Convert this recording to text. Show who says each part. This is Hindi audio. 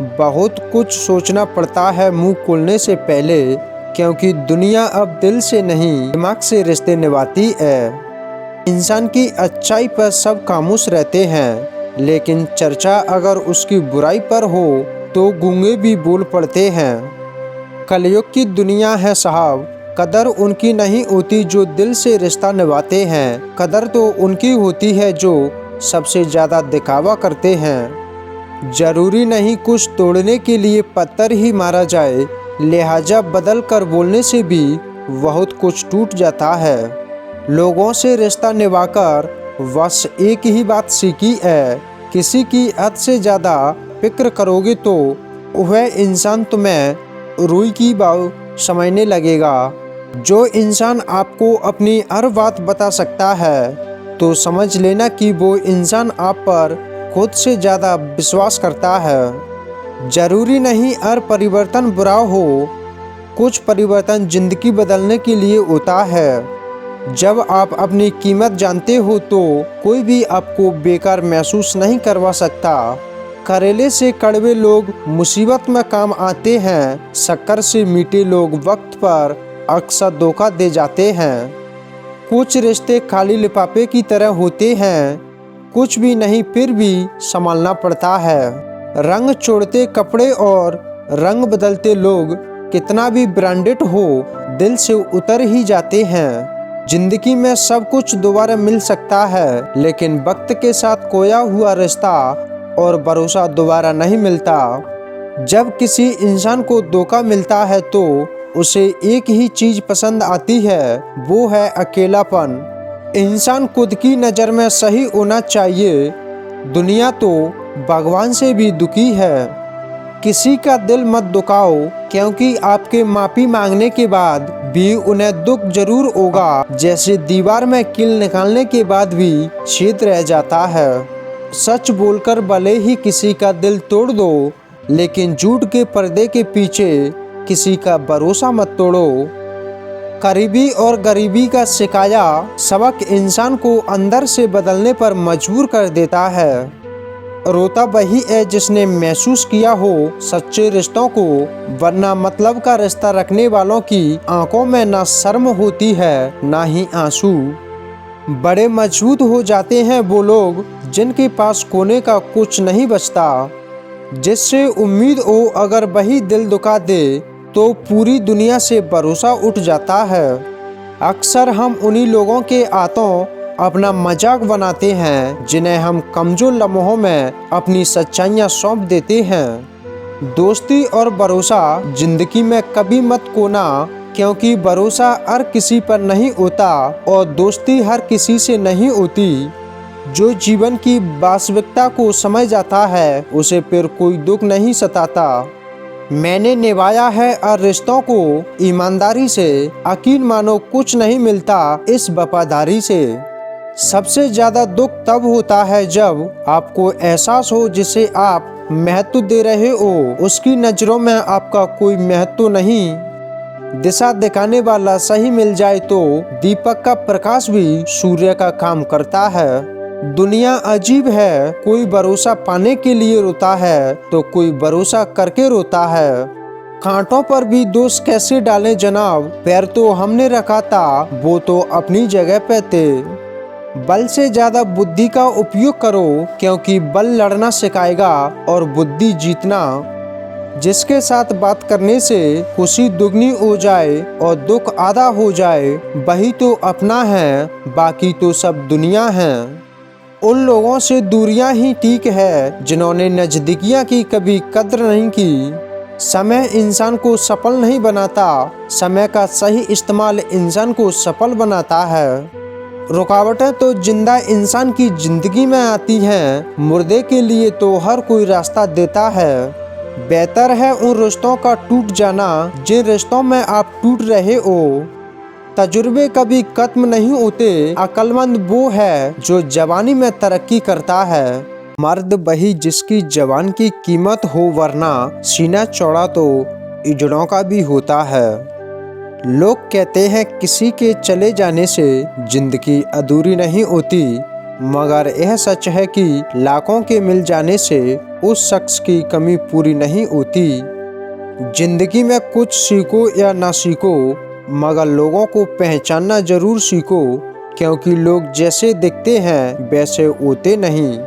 Speaker 1: बहुत कुछ सोचना पड़ता है मुंह खोलने से पहले, क्योंकि दुनिया अब दिल से नहीं दिमाग से रिश्ते निभाती है। इंसान की अच्छाई पर सब खामोश रहते हैं, लेकिन चर्चा अगर उसकी बुराई पर हो तो गूंगे भी बोल पड़ते हैं। कलयुग की दुनिया है साहब, कदर उनकी नहीं होती जो दिल से रिश्ता निभाते हैं। कदर तो उनकी होती है जो सबसे ज़्यादा दिखावा करते हैं। जरूरी नहीं कुछ तोड़ने के लिए पत्थर ही मारा जाए, लिहाजा बदल कर बोलने से भी बहुत कुछ टूट जाता है। लोगों से रिश्ता निभाकर बस एक ही बात सीखी है, किसी की हद से ज़्यादा फिक्र करोगे तो वह इंसान तुम्हें रुई की बात समझने लगेगा। जो इंसान आपको अपनी हर बात बता सकता है तो समझ लेना कि वो इंसान आप पर खुद से ज़्यादा विश्वास करता है। जरूरी नहीं हर परिवर्तन बुरा हो, कुछ परिवर्तन जिंदगी बदलने के लिए होता है। जब आप अपनी कीमत जानते हो तो कोई भी आपको बेकार महसूस नहीं करवा सकता। करेले से कड़वे लोग मुसीबत में काम आते हैं, शक्कर से मीठे लोग वक्त पर अक्सर धोखा दे जाते हैं। कुछ रिश्ते खाली लिफाफे की तरह होते हैं, कुछ भी नहीं फिर भी संभालना पड़ता है। रंग छोड़ते कपड़े और रंग बदलते लोग कितना भी ब्रांडेड हो, दिल से उतर ही जाते हैं। जिंदगी में सब कुछ दोबारा मिल सकता है, लेकिन वक्त के साथ खोया हुआ रिश्ता और भरोसा दोबारा नहीं मिलता। जब किसी इंसान को धोखा मिलता है तो उसे एक ही चीज पसंद आती है, वो है अकेलापन। इंसान खुद की नज़र में सही होना चाहिए, दुनिया तो भगवान से भी दुखी है। किसी का दिल मत दुखाओ, क्योंकि आपके माफी मांगने के बाद भी उन्हें दुख जरूर होगा, जैसे दीवार में कील निकालने के बाद भी छेद रह जाता है। सच बोलकर भले ही किसी का दिल तोड़ दो, लेकिन झूठ के पर्दे के पीछे किसी का भरोसा मत तोड़ो। करीबी और गरीबी का सिखाया सबक इंसान को अंदर से बदलने पर मजबूर कर देता है। रोता वही है जिसने महसूस किया हो सच्चे रिश्तों को, वरना मतलब का रिश्ता रखने वालों की आंखों में ना शर्म होती है ना ही आंसू। बड़े मजबूत हो जाते हैं वो लोग जिनके पास खोने का कुछ नहीं बचता। जिससे उम्मीद हो अगर वही दिल दुखा दे तो पूरी दुनिया से भरोसा उठ जाता है। अक्सर हम उन्हीं लोगों के हाथों अपना मजाक बनाते हैं जिन्हें हम कमजोर लम्हों में अपनी सच्चाइयाँ सौंप देते हैं। दोस्ती और भरोसा जिंदगी में कभी मत खोना, क्योंकि भरोसा हर किसी पर नहीं होता और दोस्ती हर किसी से नहीं होती। जो जीवन की वास्तविकता को समझ जाता है उसे फिर कोई दुख नहीं सताता। मैंने निभाया है और रिश्तों को ईमानदारी से, यकीन मानो कुछ नहीं मिलता इस वफादारी से। सबसे ज्यादा दुख तब होता है जब आपको एहसास हो जिसे आप महत्व दे रहे हो उसकी नजरों में आपका कोई महत्व नहीं। दिशा दिखाने वाला सही मिल जाए तो दीपक का प्रकाश भी सूर्य का काम करता है। दुनिया अजीब है, कोई भरोसा पाने के लिए रोता है तो कोई भरोसा करके रोता है। कांटों पर भी दोष कैसे डालें जनाब, पैर तो हमने रखा था वो तो अपनी जगह पे थे। बल से ज्यादा बुद्धि का उपयोग करो, क्योंकि बल लड़ना सिखाएगा और बुद्धि जीतना। जिसके साथ बात करने से खुशी दुगनी हो जाए और दुख आधा हो जाए वही तो अपना है, बाकी तो सब दुनिया है। उन लोगों से दूरियां ही ठीक है जिन्होंने नजदीकियां की कभी कद्र नहीं की। समय इंसान को सफल नहीं बनाता, समय का सही इस्तेमाल इंसान को सफल बनाता है। रुकावटें तो जिंदा इंसान की जिंदगी में आती हैं, मुर्दे के लिए तो हर कोई रास्ता देता है। बेहतर है उन रिश्तों का टूट जाना जिन रिश्तों में आप टूट रहे हो। तजुर्बे कभी खत्म नहीं होते, अक्लमंद वो है जो जवानी में तरक्की करता है। मर्द वही जिसकी जवान की कीमत हो, वरना सीना चौड़ा तो इजड़ों का भी होता है। लोग कहते हैं किसी के चले जाने से जिंदगी अधूरी नहीं होती, मगर यह सच है कि लाखों के मिल जाने से उस शख्स की कमी पूरी नहीं होती। जिंदगी में कुछ सीखो या ना सीखो, मगर लोगों को पहचानना जरूर सीखो, क्योंकि लोग जैसे दिखते हैं वैसे होते नहीं।